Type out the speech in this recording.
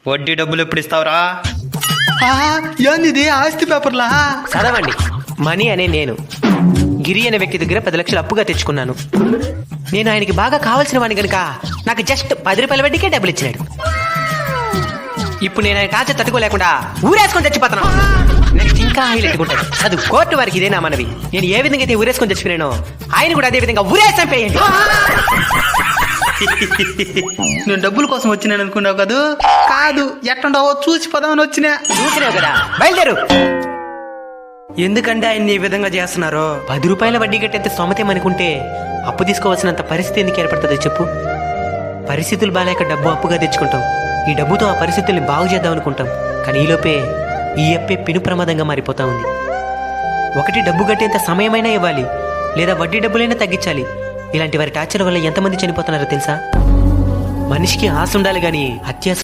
వడ్డీ డబ్బులు ఎప్పుడు ఇస్తావురా? ఏంది ఇది ఆస్తి పేపర్లా? చదవండి. మనీ అనే నేను గిరి అనే వ్యక్తి దగ్గర 10 లక్షలు అప్పుగా తెచ్చుకున్నాను. నేను ఆయనకి బాగా కావాల్సిన వాడిని కనుక నాకు జస్ట్ 10 రూపాయల వడ్డీకే డబ్బులు ఇచ్చినాడు. ఇప్పుడు నేను ఆయన టార్చర్ తట్టుకోలేకుండా ఊరేసుకొని తెచ్చిపోతున్నాను. నెక్స్ట్ ఇంకా హైలైట్ ఉంటాడు. అది కోర్టు వారికి ఇదే నా మనవి. నేను ఏ విధంగా అయితే ఊరేసుకొని తెచ్చుకున్నానో ఆయన కూడా అదే విధంగా ఊరేసం పేయండి. నేను డబ్బుల కోసం వచ్చినాను అనుకున్నావు కదా? కాదు, ఎట్టుండవో చూసి పోదామని వచ్చినా. చూసినావు కదా, బయలుదేరు. ఎందుకంటే ఆయన్ని ఈ విధంగా చేస్తున్నారు? 10 రూపాయల వడ్డీ కట్టేంత స్తోమతం అనుకుంటే అప్పు తీసుకోవాల్సినంత పరిస్థితి ఎందుకు ఏర్పడుతుందో చెప్పు. పరిస్థితులు బాగాలేక డబ్బు అప్పుగా తెచ్చుకుంటాం. ఈ డబ్బుతో ఆ పరిస్థితుల్ని బాగు చేద్దాం అనుకుంటాం. కానీ ఈలోపే ఈ అప్పే పెను ప్రమాదంగా మారిపోతా ఉంది. ఒకటి డబ్బు కట్టేంత సమయమైనా ఇవ్వాలి, లేదా వడ్డీ డబ్బులైనా తగ్గించాలి. ఇలాంటి వారి టార్చర్ వల్ల ఎంతమంది చనిపోతున్నారో తెలుసా? మనిషికి ఆశ ఉండాలి గాని అత్యాశ